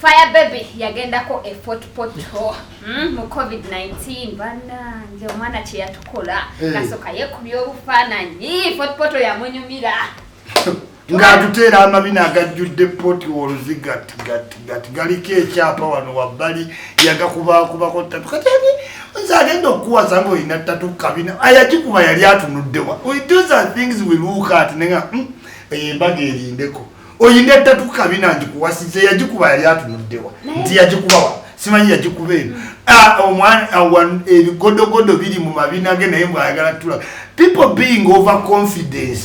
Fire baby yagendako effort poto mu COVID-19 bana nje omwana kye yatukola nasoka yekubye obufaananyi effort poto yamunyumira nga tutera amabina agajjudde poti oluzigati galiko ekyapa wano wabbali yagakubako ttatu kati nze agenda okukuwaza nga olina ttatu kabina ayagikuba yali atunuddewa those are things we look at nenga embaga erindeko oyina ttatu kabina ngikuwasize yagikuba yali atunuddewa nti yagikubawa simanyi yagikuba eno omwana ebigodogodo biri mu mabina ge naye mbwayagala tula people being overconfidence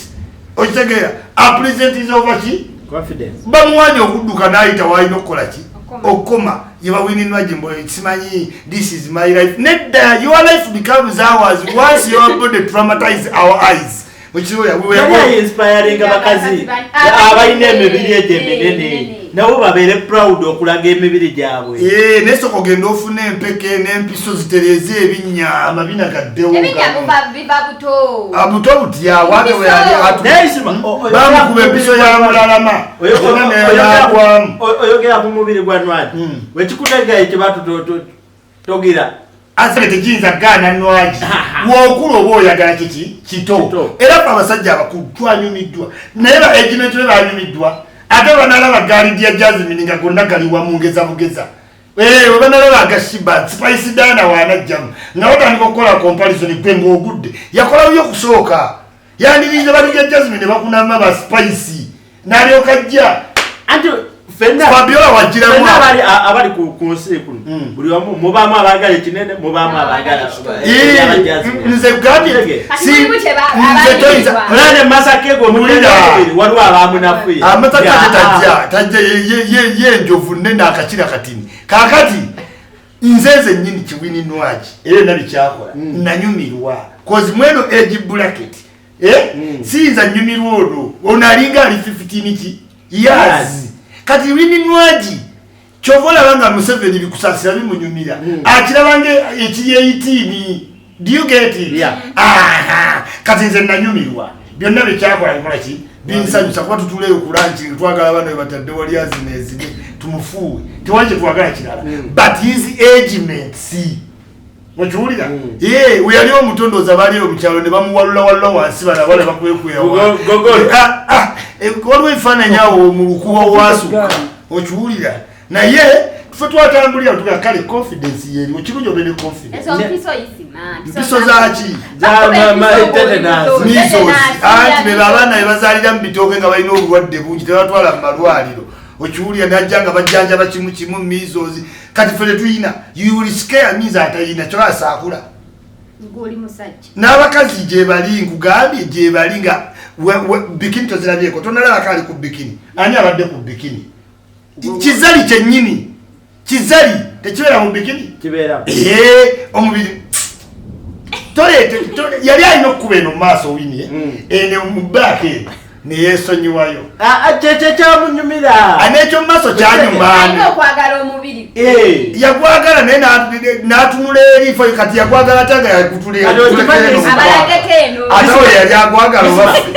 okitegera a present is over ki confidence bamwanya okudduka n'ayita waalina okukola ki okukoma yebawinirwa jimbo simanyi this is my life nedda your life becomes ours once your body traumatize our eyes inspiring abakazi abalina emibiri egyo eminene nabo babeere proud okulaga emibiri gyabwe nesooka ogenda ofuna empeke n'empiso zitereeza ebinnya amabina gaddewo buto butya wate bamukuba empiso ya mulalama oyogera ku mubiri gwa Nwaji wekikutegaye kyebatutogira asebe tekiyinza gaana Nwaji wookula oba oyagala kiki kito era abasajja abakulu twanyumiddwa naye egimento be banyumiddwa ate banalaba gaali lya Jasmine nga gonna gali wamu ngeza bugeza we banalaba agashiba Spice Dana wanajjamu nga batandika okukola comparison gwe ng'ogudde yakola byo kusooka yandirinze bali lya Jasmine bakunama ba Spice n'alyoka ajja anti Fabiola wagira mu abali ku nsi kuno buli wamu mubamu abagala ekinene mubamu abagala nze gadi si nze toiza nane masake go mulira waliwo abamu nafuye amataka tajja ye njovu nene akakira katini kakati nzeze nyini kiwini Nwaji era nabi kyakola nanyumirwa cause mweno age bracket sinza nyumirwa onalinga ali 15 ki years kati Winnie Nwaji chovola banga Museveni bikusasira bimunyumira akirabange ekiye 18 do you get it aha kati nze nanyumirwa byonna bekyakola nkola ki binsanyusa kuba tutuleyo kulanchi twagala bano batadde wali azinezi tumufuwe tiwanje twagala kirala but his age mates wachuulira uyali omutondoza bali omukyalo ne bamuwalula wansi bana bale bakwekuya waliwo ebifaananyi awo mu lukubo wasuka okiwulira naye tufe twatambulira tuga kale confidence yeri okirungi obe ne confidence mpiso zaki misozi anti beba abaana bebazaalira mu bitooke nga balina obulwadde bungi tebatwala mu malwaliro okiwulira najja nga bajjanjaba kimu misozi kati fele tuyina you will scare me atayina chola sakula ngoli musajja n'abakazi gye bali nkugambye gye bali nga bikini tozirabyeko tonalaba kali ku bikini ani abadde ku bikini kizali kyennyini kizali tekibeera mu bikini kibeera omubiri yali alina okukuba eno mu maaso wini ene mu baake neyesonyiwayo kyekyo kyamunyumira anekyo mu maaso kyanyumaani okwagala omubiri yagwagala naye n'atunula erifo kati yagwagala tanga yakutuleatewe yali agwagala obaffe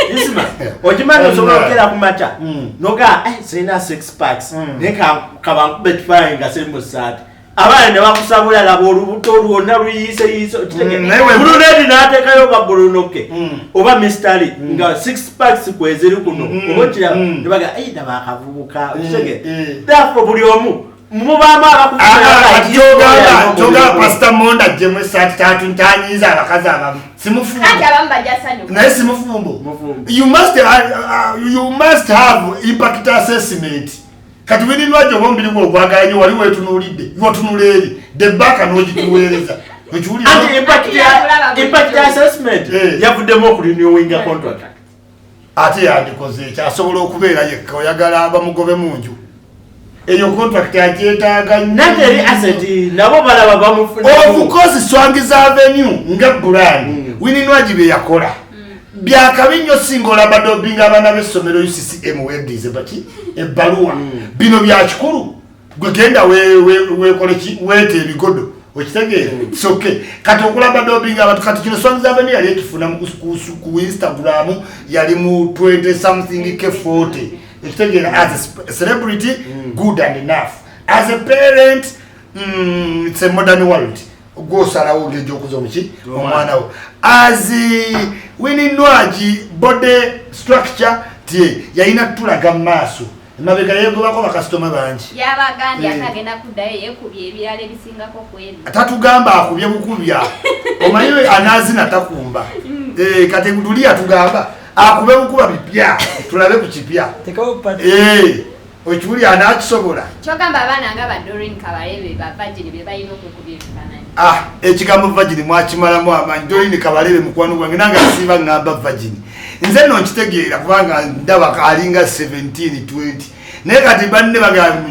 okimanyi osobola okera ku mata noga sirina 6 packs naye kabankube ekifaananyi nga siri mu ssaati abaana ne bakusabula laba olubuto lwonna luyiiseyiise bulunedi n'ateekayo babulunoke oba mistali nga 6 packs kweziri kuno oba okiraba ne baga daba akavubuka okitege therefore buli omu mubamu abakujoga pastor Monda jemu esaati tatu ntanyiza abakazi abamu simufumbo naye simufumbo you must have impact assessment kati Winnie Nwaji obombiri gwo gwagala nyo wali wetunuulidde yotunula eri the back n'ogituweereza impact assessment yavuddemu okulinowinga contract ate yandikoze ekyasobola okubeera yekka oyagala bamugobe mu nju eyo contract agyetaaga nateri asset nabo balaba bamufuna of course Swangiza Avenue nga brand Winnie Nwaji be yakola byakabi nnyo singa olaba binga abaana b'essomero UCCM weddize baki ebbaluwa bino bya kikulu gwe genda weekole ki weete ebigodo okitegeera soke kati okulaba dobinga abantu kati kino Swangiza Avenue yali ekifuna ku Instagram yali mu 20 something K40 okitegeera as a celebrity good and enough as a parent it's a modern world gwosalawo ng'ejja okuza omuki omwana wo as Winnie Nwagi body structure tie yalina tulaga mu maaso emabega yegobako bakasitoma bangi yabagambye atagenda kuddayo yekubye ebirala ebisingako kweri tatugamba akubye bukubya omanyi anazina takumba kati tuli atugamba akube bukuba bipya tulabe ku kipya okiwuli anakisobola kyogamba abaana nga ba Doreen Kabalebe ba Virgin be balina okwekubya ebifaananyi ekigambo Virgin mwakimalamu amanyi Doreen Kabalebe mukwano gwange nange asiiba ngamba Virgin nze nno nkitegeera kubanga ndaba alinga 17-20 naye kati banne bagamba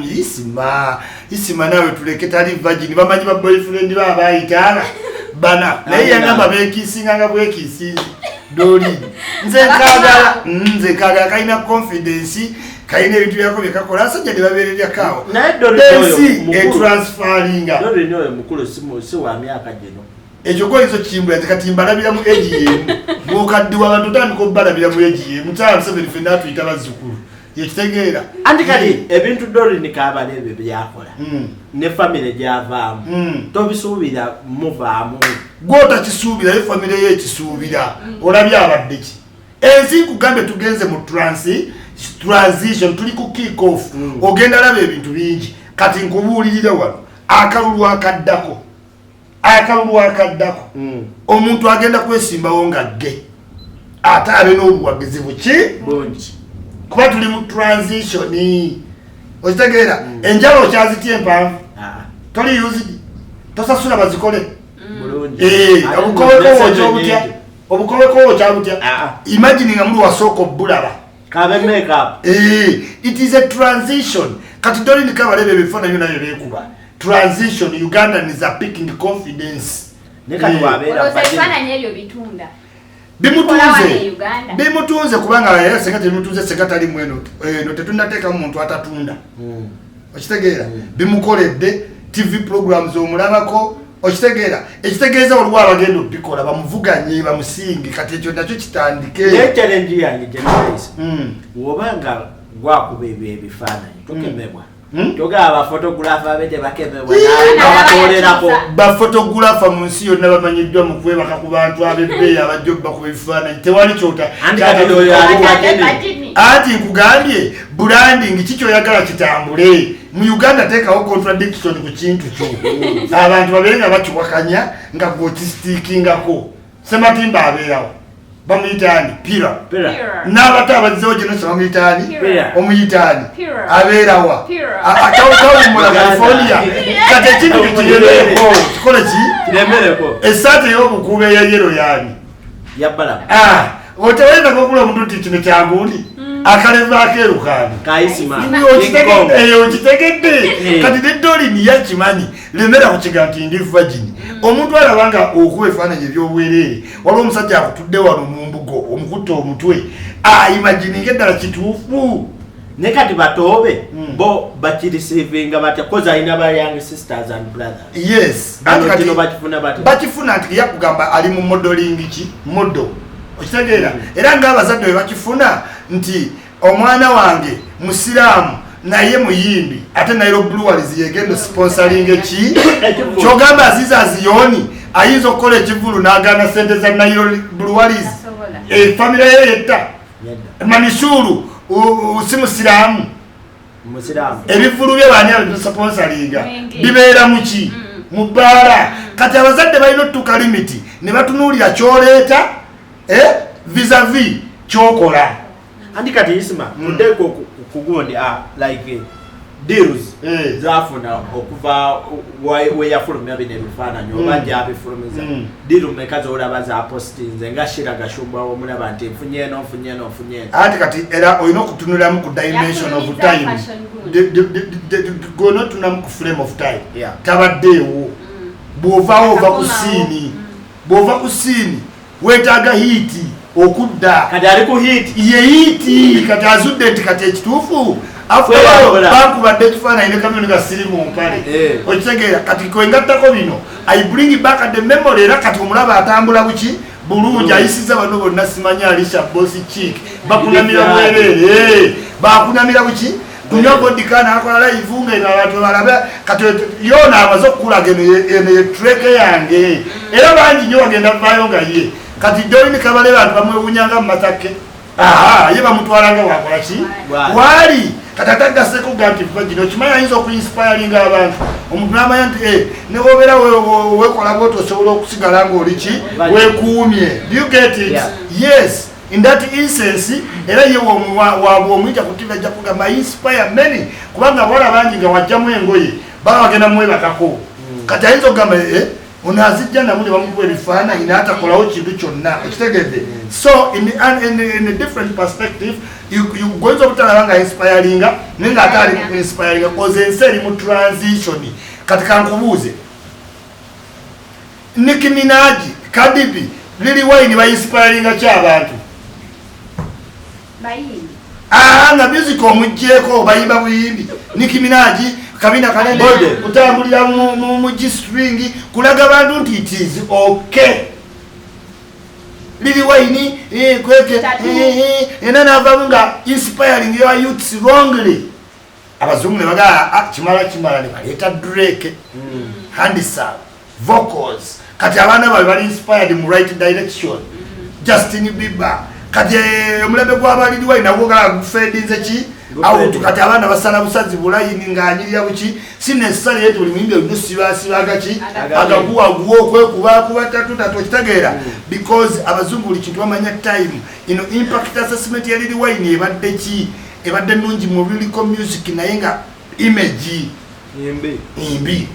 isima nawe tuleke tali Virgin bamanyi ba boyfriend babayitaala bana naye yangamba beekisinganga bwekisinzi Doreen nze kaagala kalina confidence kaine ebintu byako bikakola asajja ne babeerera kawo transferringa Doreen oyo mukulu si wa myaka gino ekyo koyizo kimbula kati mbalabira mu AGM mukaddiwa abantu tandika obbalabira mu AGM mutala Museveni ffenna tuyita bazzukulu yekitegeera anti kati ebintu Doreen Kabalebe byakola ne famire gyavaamu tobisuubira muvaamu gwotakisuubira ye famire ye ekisuubira olabye abadde ki ensi kugambe tugenze mu transition tuli ku kick off ogenda laba ebintu bingi kati nkubuulirira wano akalulu akaddako omuntu agenda kwesimbawo nga ge ate abe n'obuwagizi buki bungi kuba tuli mu transition okitegeera enjala okyazitya empanvu toli used tosasula bazikole obukowekowo kyabutya imagine nga muli wasooka obbulaba it is a transition kati Doreen Kabalebe ebifaananyi nayo beekuba transition Ugandans are picking confidence ebifaananyi ebyo bitunda bimutunze kubanga senga tebimutunze senga tali mweno tetunnateekamu muntu atatunda okitegeera bimukoledde TV programs omulabako okitegeera ekitegeeza waliwo abagenda obikola bamuvuganye bamusinge kati ekyo nakyo kitandike challenge yange generalise wobanga gwakuba ebyo ebifaananyi tokemebwa togaba abafotogulafa abete bakemebwa nabatolerako bafotogulafa mu nsi yonna bamanyiddwa mu kwebaka ku bantu abebbeeyi abajja okubakuba ebifaananyi tewali kyota anti nkugambye branding kikyoyagala kitambule mu Uganda teekawo contradiction ku kintu kyo abantu babeere nga bakiwakanya nga gwokisitiikingako Sematimba abeerawo bamuyitaani pira n'abato abazzewo gyenosa bamuyitaani omuyitaani abeerawa atawukawumula California kati ekintu kiremereko kikole kiremereko esaati ey'obukuuba eya yero yaani yabbala otewendako okula omuntu nti kino kyangundi akalevaako erukaani okitegedde kati ne Doreen yakimanyi lemera kukiga nti ndi Virgin omuntu alabanga okuba ebifaananyi ebyobwereere waliwo omusajja akutudde wano mu mbugo omukutta omutwe imagininga eddala kituufu ne kati batoobe bo bakirisivinga batya koza alina ba young sisters and brothers yes bakifuna nti yakugamba ali mu modeling modo okitegeera era ng'abazadde bwe bakifuna nti omwana wange musiraamu naye muyimbi ate Nairobi Breweries yegenda sponsoring ki kyogamba Aziza Aziyoni ayinza okukola ekivulu n'agaana sente za Nairobi Breweries famire ye yetta Manishuru si musiraamu ebivulu bye baani abisponsoringa bibeera muki mu bbaala kati abazadde balina otuuka limiti ne batunuulira kyoleeta vis-a-vis kyokola andi kati isima mudeko kugundi like deals zafuna okuva weyafulumya bino ebifaananyi oba gyabifulumiza deal mekazi olaba za postinze nga Shira Gashumba omulaba nti nfunye eno ati kati era olina okutunulamu ku dimension of time gona tunamu ku frame of time tabaddeewo bw'ovaawo bw'ova ku siini weetaaga hiiti okudda kati ali ku hit ye hiti kati azudde nti kati ekituufu bakubadde ekifaananyi ne kamyoni ga siri mu mpale okitegeera kati kwengattako bino I bring back at the memory era kati omulaba atambula buki bulungi ayisiza bano bonna simanyi Alicia Boss Chick bakunamira bwereere bakunamira buki kunywa vodka nakola live nga abantu balaba kati yona amaze okulaga ene treke yange era bangi nyo bagenda vayo nga ye kati Doreen Kabale bantu bamwe bunyanga mu matake ye bamutwalanga wakola ki wali katataga seko ganti vagino kimanya yinza okuinspiring abantu omuntu namanya nti ne wobera wekola boto osobola okusigala nga oli ki wekuumye. Do you get it? Yes. In that instance, era ye wamwita kutiva ajja kugamba inspire many kubanga wala bangi nga wajjamu engoye baba bagenda mwebakako kati ayinza okugamba onazijja namuli bamukuwa ebifaananyi n'atakolawo kintu kyonna okitegedde. So in a different perspective goyinza obutalaba nga inspiringa naye nga ate ali mu inspiringa koze ensi eri mu transition. Kati kankubuuze Nicki Minaj, Cardi B, Lil Wayne ba-inspiringa ki abantu? Nga music omujjeeko bayimba buyimbi. Nicki Minaj kabina kanene kutambulira mu G-string kulaga bantu nti it is okay. Lil Wayne kweke nava nga inspiring your youths wrongly. Abazungu ne bagaa kimala ne baleeta Drake handsome vocals kati abaana bali inspired mu right direction. Justin Bieber kati omulabe gw'abaliri Wayne nagwogala gufedinze ki out kati abaana basala busazi bulayini ng'anyirira buki si necessary yetu buli muyimbi olina sibasibaga ki agakuwa okwekubakuba tatu okitegeera because abazungu buli kintu bamanya time impact assessment ya Lil Wayne ebadde ki ebadde nnungi mu lyrical music naye nga image imbi.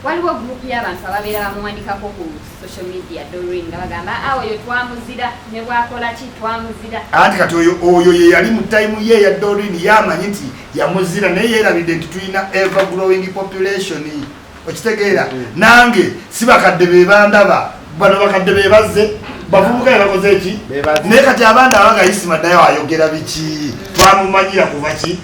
Waliwo group y'abantu ababeera bamuwandikako ku social media Doreen nga bagamba oyo twamuzira ne bwakola ki twamuzira anti kati oyo ye yali mu time ye ya Doreen yamanyi nti yamuzira naye yerabidde nti tulina ever growing population okitegeera nange si bakadde bebandaba bano bakadde bebazze bavubuka ebakoze eki naye kati abanda abagayisima naye ayogera biki twamumanyira kuva ki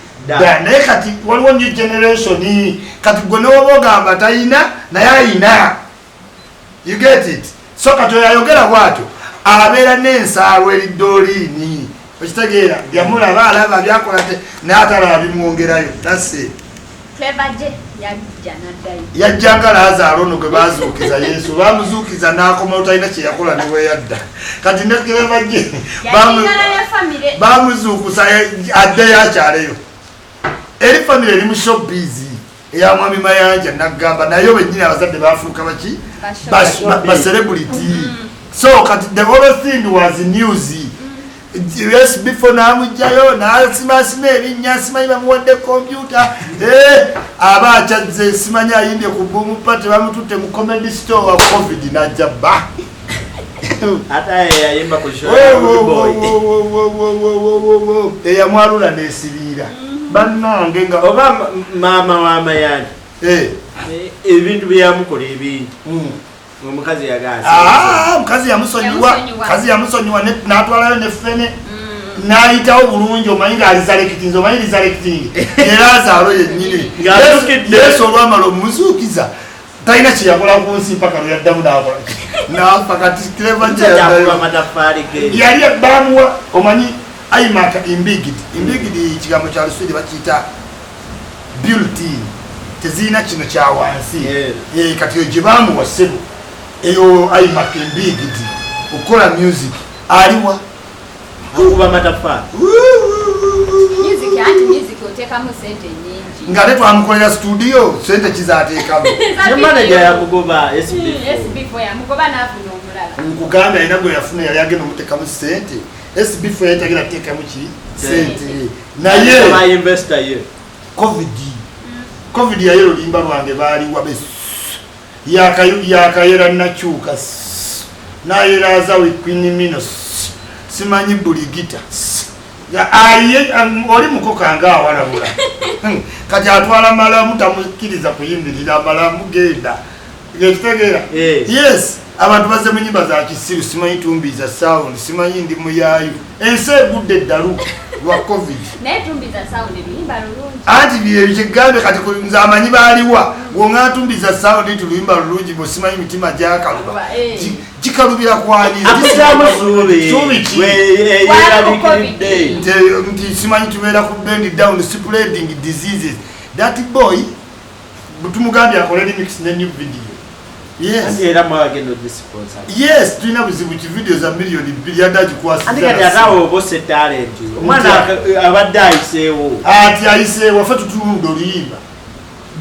naye kati waliwo new generation kati gwe newoba ogamba talina naye ayina. You get it? So kati oyo ayogera bwatyo abeera n'ensaalwo eri Doreen okitegeera yamulaba alaba byakola te naye atalaba bimwongerayo. That's it. Clever J yajja n'addayo yajjanga Lazaro ono gwe bazuukiza Yesu bamuzuukiza n'akoma otalina kye yakola ne weyadda kati ne Clever J bamuzuukusa addeyo akyaleyo eri family eri mu showbiz eya Mwami Mayanja nagamba nayo bennyini abazadde bafuuka baki ba celebrity. So kati the whole thing was news. Yes, before namujjayo nasimasima ebinnya simanyi bamuwadde computer aba akyazze simanyi ayimbye ku Boom Party bamututte mu comedy store wa COVID najja ba ata yayimba ku show eyamwalula n'esibira bannange nga oba mama wa Mayanja ebintu byamukola ebingi omukazi yagaza mukazi yamusonyiwa n'atwalayo nefene n'ayitawo bulungi omanyi nga alizarekitinzi omanyi lizarekitingi era azaalo yennyini Yesu olwamala omuzuukiza talina kye yakola ku nsi mpaka lweyaddamu n'akola nafa kati Clever J yali bamuwa omanyi ayimaka imbigidi kigambo kya Luswiri bakiyita built-in tezirina kino kya wansi kati yo gye bamuwa ssebo eyo ayimaka imbigidi okukola music aliwa kuba matafari music oteekamu sente nyingi nga ne twamukolera studio sente kizateekamu ne manager yamugoba SB4 yamugoba n'afuna omulala nkugambye alina gwe yafuna yali agenda omuteekamu sente SB4 yatagenda kuteekamu ki sente naye investor ye covid yayero olimba lwange baaliwa yakayera nakyuka nayeraza wikwinimino simanyi buligita oli mukokanga awalabula kati atwala malamu tamukkiriza kuyimirira malamu genda Yekitegera. Yes. Abantu bazze mu nyimba za kisiru simanyi tumbiza sound simanyi ndi muyayu ense gudde ddalu lwa covid naye tumbiza sound luyimba lulungi anti bye bigambe kati nze amanyi baaliwa wonga tumbiza sound nti luyimba lulungi bo simanyi mitima gyakaluba kikalubira kwani nti simanyi tubeera ku bend down spreading diseases that boy butumugambye akole remix ne new video. Yes. Yes, tulina buzibu ki video za milioni 2 yadaji kwasi. Andika atawo bose talent. Omwana abadde ayiseewo. Ati ayiseewo fa tutundo luyimba.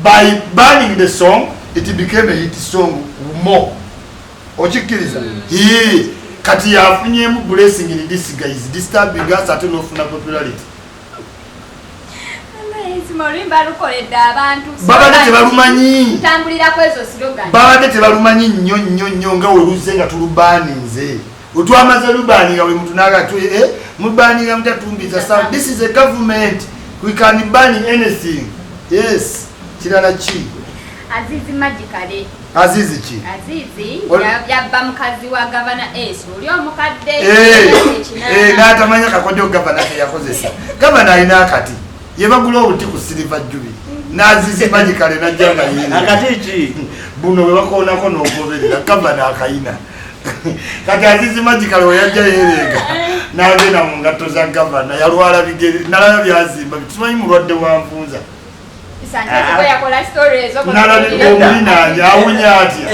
By banning the song, it became a hit song more. Ochikiriza. Kati yafunyemu blessing in this guy is disturbing us at no popularity. Babade tebalumanyi tambulira kwezo slogan babade tebalumanyi nnyo nga weruze nga tulubaninze otwamaze lubani nga we mtu naga tu mubani nga mtatumbiza sound. This is a government, we can ban anything. Yes, kirala chi Azizi magically Azizi chi Azizi yabba mukazi wa governor oli omukadde natamanya kakodyo governor yakozesa governor alina akati yebagula obuti ku silver jubi nazizi magically najjanga yini akati chi buno we bakoonako n'ogoberera governor akayina kati azizi magically oyajja yerenga n'agenda mu ngatto za governor yalwala bigere nalaba byazimba bitumanyi mulwadde wa nfunza nalabika awunya atya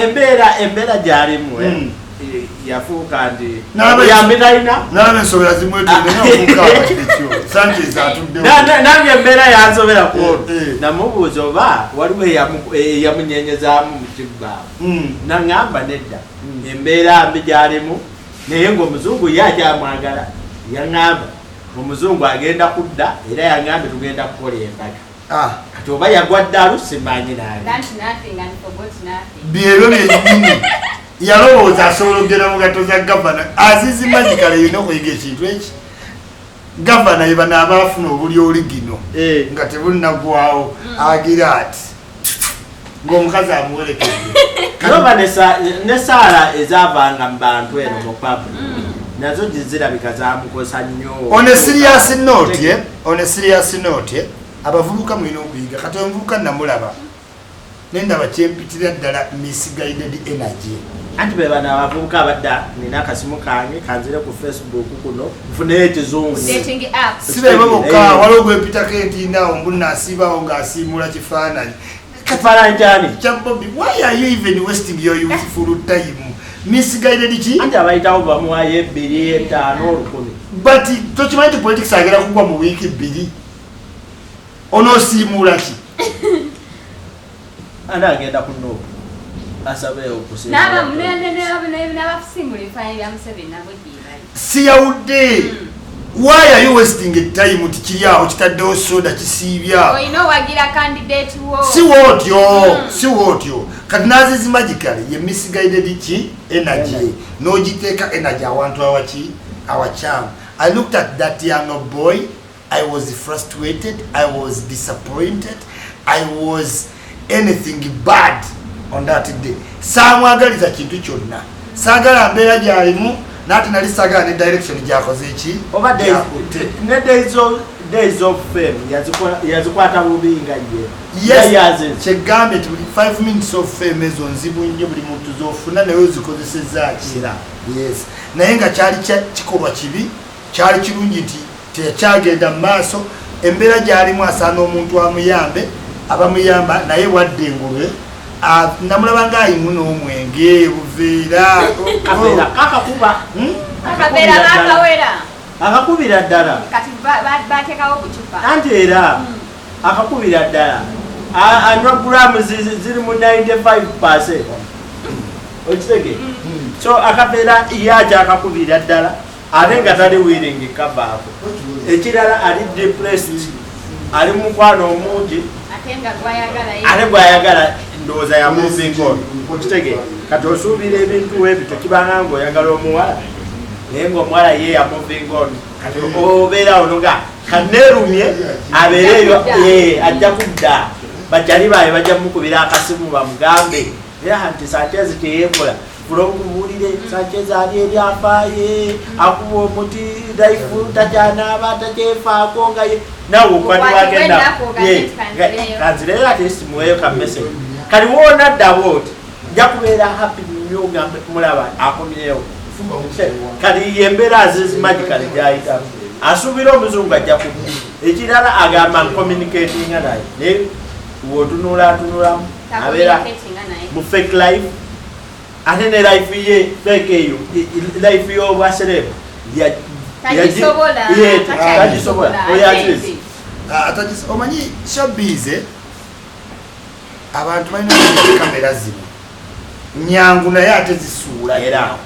embeera gyalimu yafuuka ndi yambetalina nalaba ensobera zimwetendenafuuka abakirikyo Sanchez atuddewo nange embeera yansobera kuono namubuuza oba waliwo eyamunyenyezaamu mu kibbaawo naŋŋamba nedda embeera mbi gyalimu naye ng'omuzungu ye akyamwagala yaŋŋamba omuzungu agenda kudda era yaŋŋambe tugenda kukola embaga kati oba yagwa ddalu simanyi byebyo byenyini yalowooza asobola okugenda mu gato za gavana. Azizi magically yina okuyiga ekintu eki gavana yebana abaafuna obuli oligino nga tebulinagwawo agira ati ng'omukazi amuwerekedde noba ne saala ezaavanga mu bantu eno mu pabu nazo gizirabika zamukosa nnyo. On a serious note abavubuka mulina okuyiga kati omuvubuka namulaba nendaba kyempitira ddala misguided energy. Anti bebana abavubuka abadda nina akasimu kange kanzire ku Facebook kuno nfuneyo ekizungu sibeba bokka waliwo gwempitako entindawo mbunasiibawo ng'asiimula kifaananyi kyani kya Bobby. Why are you even wasting your youthful time? Misguided ki anti abayitawo bamuwayo 2, 5, 10. but tokimanyi ti politics agera kugwa mu wiiki 2 onoosiimula ki ani agenda kuno asabeewo siyawudde. Why are you wasting time tikiri awo kitaddewo soda kisiibyawo si wootyo kati n'azizi magically ye misguided ki energy n'ogiteeka energy awantu awakyamu. I looked at that young boy, I was frustrated, I was disappointed, I was anything bad on that day. Saamwagaliza kintu kyonna saagala mbeera gyalimu nati nali saagala ne direction gyakoze eki oba ne days of fame yazikwata bubi nga ye kyegambe ti 5 minutes of fame ezo nzibu nnyo buli muntu zofuna naye ozikozeseza kira. Yes, naye nga kyali kikolwa kibi kyali kirungi nti tekyagenda mu maaso embeera gyalimu asaana omuntu amuyambe abamuyamba naye wadde engolwe namulaba ng'ayimu n'omwenge buveera akakubira ddala anti era akakubira ddala anywa gulamu ziri mu 95%. Okitege so akabeera yaja akakubira ddala ate nga tali willing kavaako. Ekirala ali depressed ali mukwano omungi ate gwayagala ndowooza ya moving on. Okitege kati osuubira ebintu ebyo tekibanga ng'oyagala omuwala naye ng'omuwala ye ya moving on kati obeera ono nga kaneerumye abeereeyo ajja kudda bakyali baabe bajja mukubira akasimu bamugambe era nti Sanchez teyekola fulokubulire Sanchez ali eri afaaye akuba omuti daifu tajanaaba tajefaako nga ye nawe okwati wagenda kanzireyo ate simuweyo ka message kali woona ddabo oti nja kubeera happy nnyo gambe mulaba akomyewo kali yembeera azizimagikali gyayitamu asuubira omuzungu ajja kuddi ekirala agamba communicatinga naye naye wotunulatunulamu abeera mu fake life ate ne life ye fake eyo life y'obwaserebu tagisobola omanyi showbiz abantu balina kamera zino nyangu naye ate zisuula era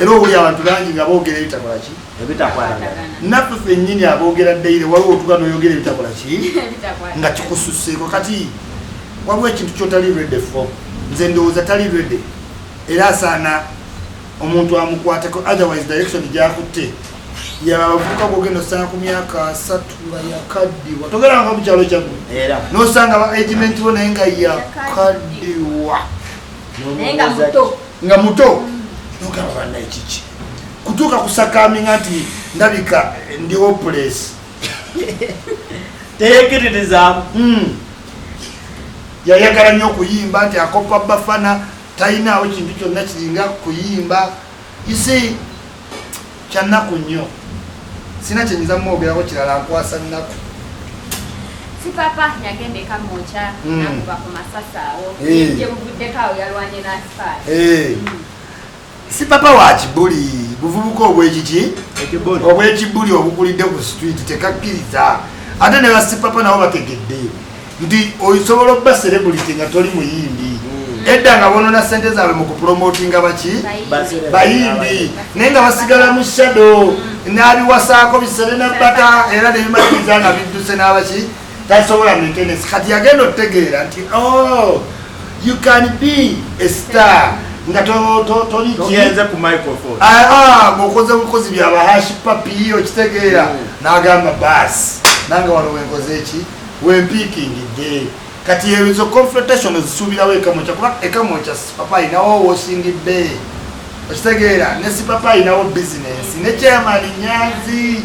obuli abantu bangi nga boogera ebitakola ki naffe ffennyini aboogera ddaire waliwo otuga noyogera ebitakola ki nga kikususseeko kati waliwo ekintu kyotali redde fo nze ndowooza tali redde era asaana omuntu amukwateko otherwise direction gyakutte yabavuka bwogenda osanga ku myaka 3 nga yakaddiwa togeranga mu kyalo kyaggwe nosanga agement bo naye nga yakaddiwa nga muto nogamba bannaye kiki kutuuka kusakaminga nti ndabika ndi hopeless teyekiririzaamu yayagala nnyo okuyimba nti akopa bafana talinawo kintu kyonna kiringa kuyimba isi kyannaku nnyo sina kyenyinza mwogerako kirala nkwasa nnaku si papa yagendeka mocha nakuba ku masasaawo je buvuddeko awo yalwanye n'asifaali si papa wa kibuli buvubuka obwekiki obwekibuli obukulidde ku street tekakkiriza ate ne basi papa nabo bategedde nti osobola obba celebrity nga toli muyimbi edda nga bonona sente zaabwe mu kupromotinga baki bayimbi naye nga basigala mu shadow n'abiwasaako biserena bata era nebimaliriza nga bidduse n'abaki tasobola maintenance kati yagenda otegeera nti you can be a star nga toyenze ku microphone ng'okoze bukozi byabahashi papi okitegeera n'agamba baasi nange wano wenkoze eki wempiikingidde kati ezo confrontation zisuubirawo ekamocha kuba ekamocha papa ayinawo washing bay okitegeera ne si papa ayinawo business ne chairman Nyanzi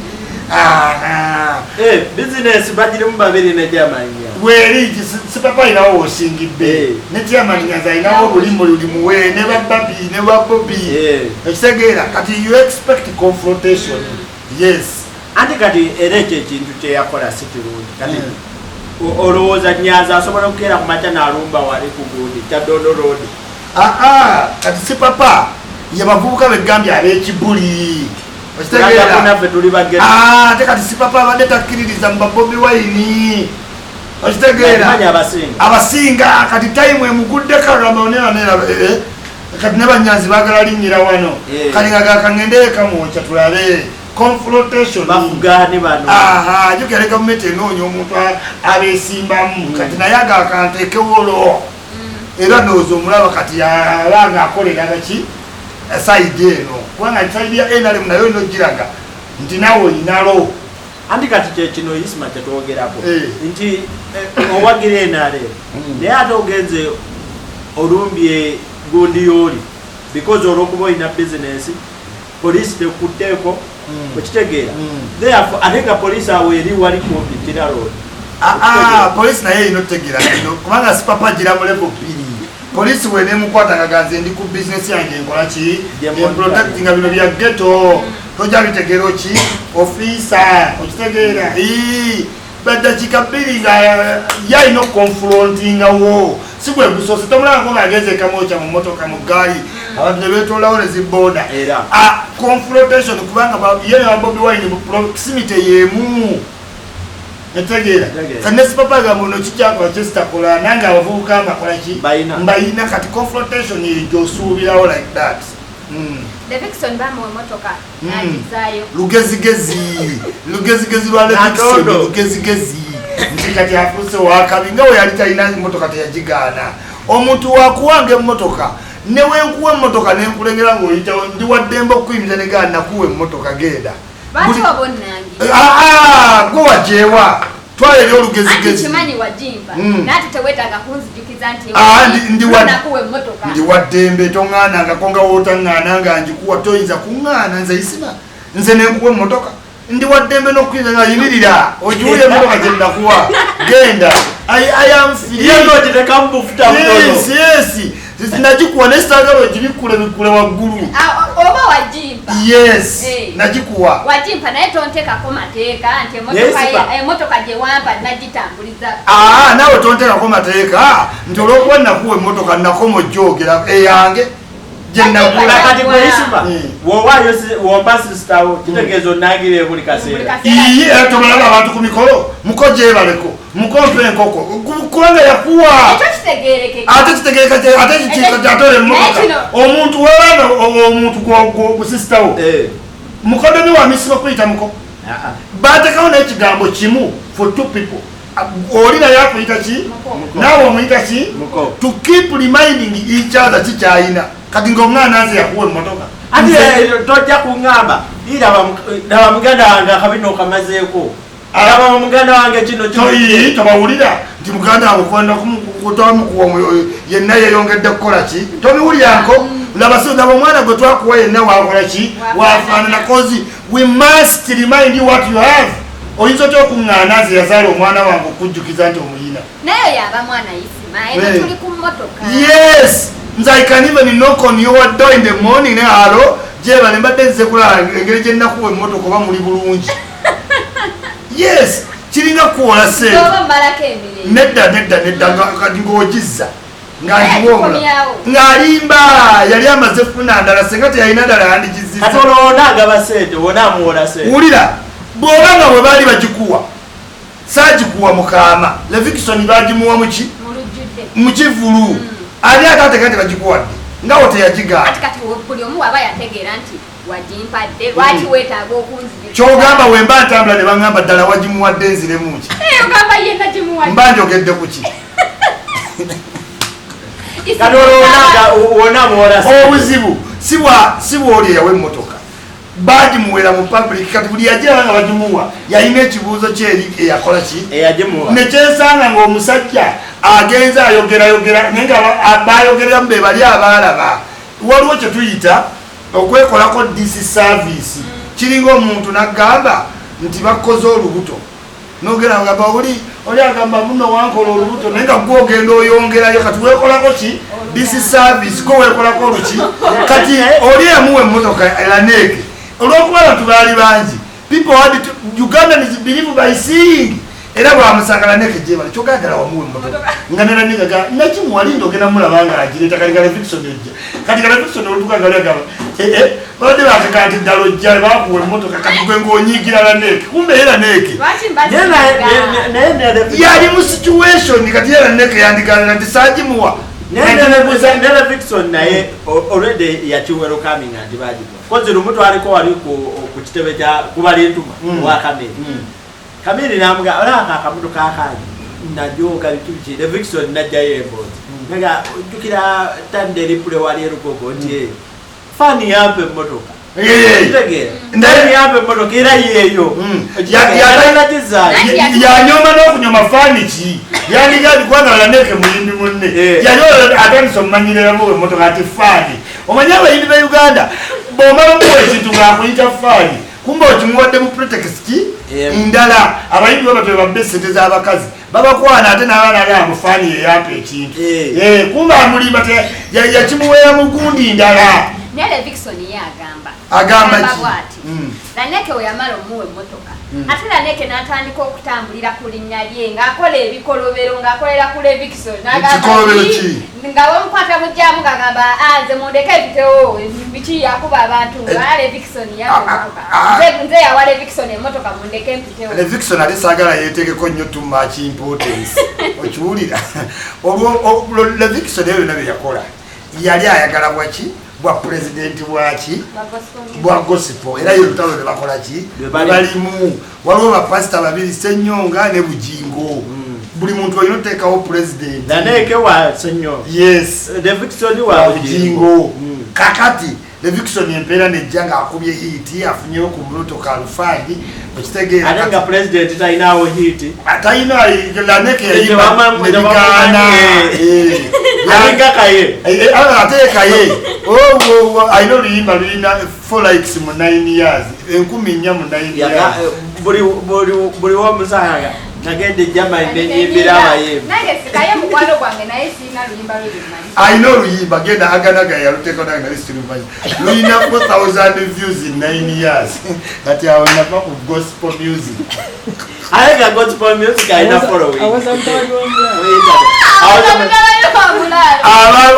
business bagirimu babiri ne chairman Nyanzi weri si papa ayinawo washing bay ne chairman Nyanzi ayinawo bulimo lulimuwe ne bababi ne babobi okitegeera kati you expect confrontation yes ante kati era ekyo ekintu kyeyakola si kirungi kati olowooza Nyanzi asobola okukeera ku makya n'alumba wali ku gundi Kyadondo road kati si papa yabavubuka begambye ab'ekibuli okitegeeranaffe tuli bagere ate kati si papa abadde takkiririza mu babobi wayini okitegeera abasinga kati time emuguddeko agamba kati ne Banyanzi baagala linnyira wano kati nga gakangende kamwoca tulabe confrontation bafugani bano jukira gavumenti enoonya omuntu abeesimbamu kati naye agakanteekewolo era ndowooza omulaba kati yabanga akolera gaki saidi eno kubanga saidi ya NRM nayo nogiraga nti nawe oyinalo anti kati kyekino isima kyetwogerako nti owagira NRM naye ate ogenze olumbye gundi yooli because olwokuba olina business polisi tekutteeko okitegeera therefore ate nga polisi awo eri wali kumpitira road polisi naye erina otutegeera kino kubanga si papa gira mu level bbiri polisi weneemukwata nga ganze ndi ku bizinesi yange enkola ki emprotectinga bino bya ghetto tojja bitegeero ki offiisa okitegeera baddakiika bbiri nga yalina okukonfrontingawo si bwe busose tomulabako ng'ageze ekamoca mu motoka mu gaali abantu ne beetoolawo ne zibooda confrontation kubanga ye Bobi Wine mu proximity yeemu etegeera kati ne si papa agamba ono kikyakola kyesitakola nange abavubuka amakola ki mbayina kati confrontation gy'osuubirawo like that lugezigezi lwa lugezigezi nti kati afuuse wakabi nga we yali talina motoka teyagigaana omuntu wakuwanga emmotoka newenkuwa emmotoka nenkulengera ng'oyitawo ndi waddembe okuyimiriza negaana nakuwa emmotoka genda gwe wajeewa twale lyo lugezigezi kimanyi wajimba nati tewetaga kunzijukiza nti ndi waddembe toŋŋaana nga konga wotaŋŋaana nga njikuwa toyinza kuŋŋaana nze isima nze nenkuwa emmotoka ndi waddembe n'okkiriza nga yimirira ogiwulya emmotoka gye nnakuwa genda nagikuwa nesitagala ogibikule bikule waggulu oba wajimpa yes nagikuwa wajimpa naye tontekako mateeka nti emotoka gye wampa nagitambuliza naawe tontekako mateeka nti olwokuba nakuwa emmotoka nakoma ojogera eyange kati bweisima womba sisitawo kitegeeza onangire buli kaseera era tobalaba abantu ku mikolo muko gyebaleko mukompe enkoko kubanga yakuwa ate kitegeereka ate kiatole emmotoka omuntu webana omuntu gusisitawo mukodomi wa misiba kuyita muko batekawo n'ekigambo kimu for two people oli naye akuyita ki naawe omuyita ki to keep reminding each other kikyayina kati ng'omwana aze yakuwa emmotoka ati tojja kuŋŋamba laba muganda wange akabino okamazeeko alaba muganda wange kino tobawulira nti muganda wange okwandakutomukuwa yenna yeyongedde kukola ki tobiwulyanko laba omwana gwe twakuwa yenna wakola ki wafaanana kozi we must remind you what you have oyinza otya okuŋŋaana aze yazaala omwana wange okujjukiza nti omuyina naye yaba mwana isima tuli ku mmotoka yes nze I can even knock on your door in the morning ne halo gyebale mbadde nze kulala engeri gye nnakuwa emmotoka oba muli bulungi yes kiringa kuwola sente nedda kati ng'ogizza ng'angiwomula ng'alimba yali amaze funa ndala senga teyalina ddala yandigizizza kati olwona agaba sente wona amuwola sente wulira bw'oba nga bwe baali bagikuwa saagikuwa mukaama Levikson baagimuwa muki mu kivulu ani atateeka nti bagikuwadde ngawo teyagigaana buli omu waba yategeera nti wagimpadde lwaki weetaaga okunzijukira kyogamba we mba ntambula ne baŋŋamba ddala wagimuwadde nziremuki ogamba yenna gimuwadde mba njogedde ku ki kati wona muwola obuzibu si bwoli eyawa emmotoka bagimuwera mu public kati buli yagiraba nga bagimuwa yalina ekibuuzo kyeri eyakola ki nekyesanga ng'omusajja agenze ayogerayogera naye nga bayogereramu be bali abaalaba waliwo kye tuyita okwekolako disi service kiringa omuntu naggamba nti bakoze olubuto nogera ngamba oli agamba muno wankola olubuto naye nga gwogenda oyongerayo kati weekolako ki disi service ko weekolako oluki kati oli emuwa emmotoka elaneeke olwokuba abantu baali bangi people had to Ugandans believe by seeing era bwamusangala neke gyebali kyogagala wamuwa emmotoka nga neranigaga nakimuwalinda ogenda mulaba nga agireeta kati Levikson ojja kati Levikson olutukagalagaba babadde bategaa nti ddala ojja bakuwa emmotoka kati gwe ng'onyiigira laneke kumbe era neeke yali mu situation kati era neeke yandiganira nti saagimuwa ne Levikson naye already yakiwero coming nti bagimuwa kozi lumu twaliko wali ku kitebe kya kubali ntuma wa Kamiri Kamiri namuga olaka akamuto kakali najoga bitubiki Levikson najjayo emboozi nga ojjukira tanderi pule wali erugogo nti fani yampe emmotoka ndani yampe emmotoka era yeeyo yanyoma n'okunyoma fani ki yandiga bikwagala neke muyimbi munne yali atandisa omumanyiriramu emmotoka ati fani omanye abayimbi ba Uganda bw'omala muwa ekintu ng'akuyita fani kumbe okimuwadde mu pretext ndala abayimbi babatwe babbe sente z'abakazi babakwana ate n'abaana ali amufaani yeyampa ekintu kumbe amulimba yakimuweera mu gundi ndala naye Levikson ye agamba bw'ati Laneke we yamala omuwa emmotoka ate Laneke n'atandika okutambulira ku linnya lye ng'akola ebikolobero ng'akolera ku Levikson nga bamukwata mujjamu ng'agamba nze mundeke ebitewo biki yakuba abantu Levikson nze yawa Levikson emmotoka mundeke empitewo Levikson ate saagala yeetekeko nnyo too much importance okiwulira Levikson eyo byonna bye yakola yali ayagala bwaki bwa president bwaki bwa gospel era yolutalo ne bakola ki balimu waliwo bapasita babiri Ssenyonga ne Bujingo buli muntu olina oteekawo president Laneke wa Ssenyonga yes Levikson wa Bujingo kakati Levikson empera nejjanga akubye hiti afunyeyo ku motoka alufandi okitegeera atenga president tainawo hiti ataina laneke yayimba nebigana alinga kaye ateka ye aino luyimba lulina 4 likes mu 9 years 10 mu 9 years buli womusanga nagende Germany nenyibira abayimba nange sikaye mukwano gwange naye sina luyimba lulima aino luyimba genda aganaga yaluteko nanga lisirumanya luyina 4000 views in 9 years kati awo napa ku gospel music alega gospel music aina following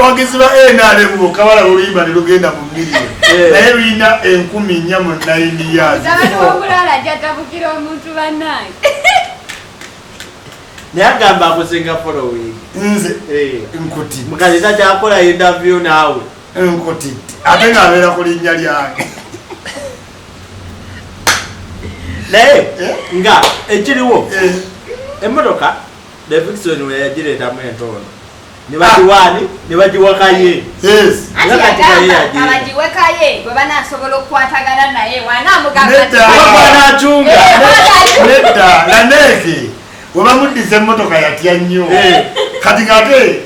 wangisiba NRM kabala luyimba nelugenda mu million naye luyina 10 mu 9 years Nyagamba akusinga following. Nze nkuti. Mukaliza kyakola interview nawe. Nkuti. Ate nga abera ku linnya lyange. Naye nga ekiriwo. Emmotoka Levikson we yagireta mu entono. Ne bagiwakaye. Yes. Abagiwekaye bwe banaasobola okukwatagana naye wanaamugamba achunga. Netta laneke. Wabamudize emmotoka yatya nnyo kati ngate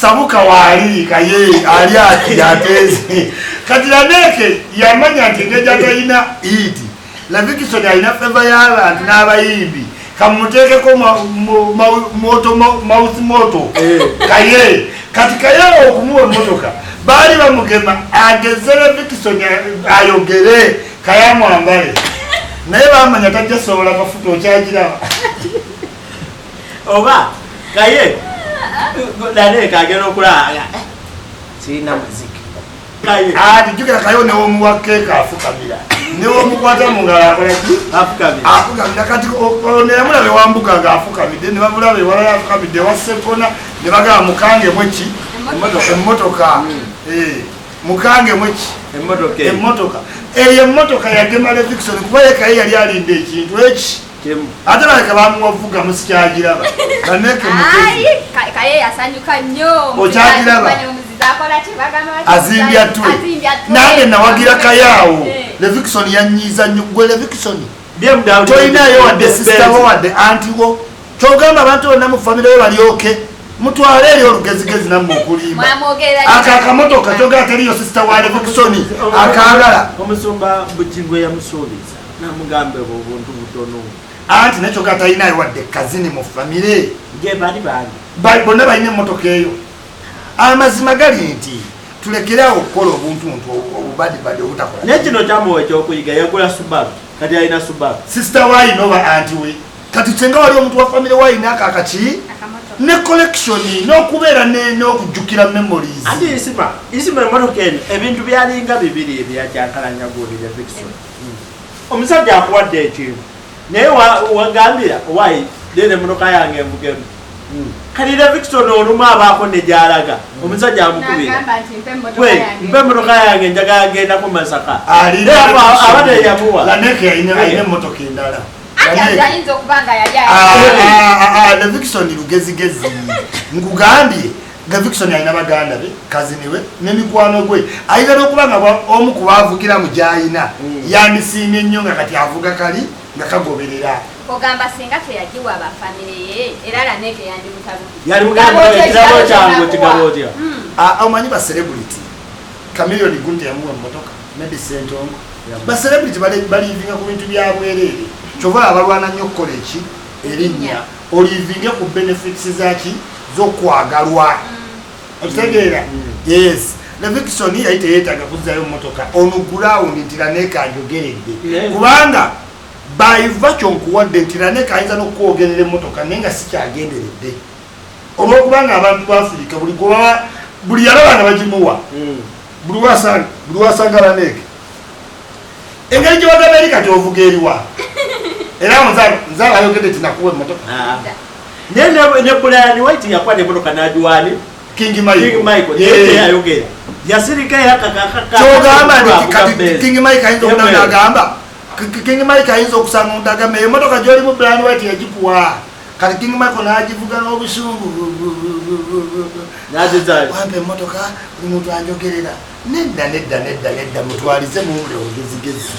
sabuka wali kaye ali ateze kati laneke yamanya nti ngeja talina iti Levikson alina feva y'abantu n'abayimbi kamuteekeko moto kaye kati kaye okumuwa emmotoka baali bamugema ageze Levikson ayogere kaye amwambale naye bamanya tajja sobola kafuta okyagiraba oba kaye laneka agenda okulaaga sirina muziki kaye tujjukira kayo newomuwakeeka afukamira newomukwata mu ngalo akolaki afukamira kati neyamulabe wambuka nga afukamidde ne bamulabe walala afukamidde wasekona ne bagamba mukangemu eki emmotoka mukangemu eki emmotoka eyo emmotoka yagema Levikson kuba ye kaye yali alinda ekintu eki ate baleka bamuwavuga musikyagiraba kaneke mugezi kaye yasanyuka nnyo okyagiraba azimbya tu nange nawagira kayaawo Levikson yanyiiza nnyo gwe Levikson tolinayo wadde sisitawo wadde antiwo kyogamba abantu bonna mu famire we balyoke mutwale eri olugezigezi nammwe okulimba ako akamotoka kyogera teriyo sisita wa Levikson akagala omusumba bukingwe yamusuubiza namugambe obuntu butono anti nekyo gatalinayo wadde kazini mu famire bonna balina emmotoka eyo amazima gali nti tulekerawo okukola obuntuntu obubadibadi obutakola naye kino kyamuwa ekyokuyiga yagula Subaru kati alina Subaru sisita waayina oba anti we kati kyenga wali omuntu wa famire waayina akakaki ne collection n'okubeera n'okujjukira memories ati isima emmotoka eno ebintu byalinga bibiri ebyakyankalanya guli Levikson omusajja akuwadde ekintu naye wagambira owaayi lero emmotoka yange envugemu kati Levikson olumu abaako ne gyalaga omusajja amukubira mpe emmotoka yange njagala agendako Masaka abadde yamuwa laneke yalina emmotoka endala Levikson lugezigezi nkugambye Levikson alina baganda be kazini we n'emikwano gwe ayina n'okuba nga omu ku baavugira mu gyayina yandisiimye ennyo nga kati avuga kali nga kagoberera ogamba singa teyagiwa abafamire ye era laneke yali mugambekirabo kyangu kigabootya omanyi ba celebrity Chameleone Gunte yamuwa emmotoka Medicine Ntongo ba celebrity balivinga ku bintu bya bwereere kyova abalwana nnyo okukola eki erinnya olivinge ku benefits zaki z'okwagalwa okitegeera yes Levikson yali teyeetaaga kuzzayo emmotoka ono gurawundi nti laneke ajogeredde kubanga baiva kyonkuwadde nti laneke ayinza n'okwogerera emmotoka naye nga sikyagenderedde olwokubanga abantu ba Afirika buli yalaba nga bagimuwa buli wasanga laneke engeri gye bagamba eri kati ovuga eriwa era nzala ayogedde tinakuwa emmotoka ne Brian White yakwata emmotoka n'agiwaani King Michael yayogera yasirika kyogamba nti King Michael ayinza okunagamba King Michael ayinza okusanga omuntu agamba emmotoka gy'olimu Brian White yagikuwa kati King Michael n'agivuga n'obusungu wampe emmotoka buli muntu anjogerera nedda mutwalize muwule ogezigezi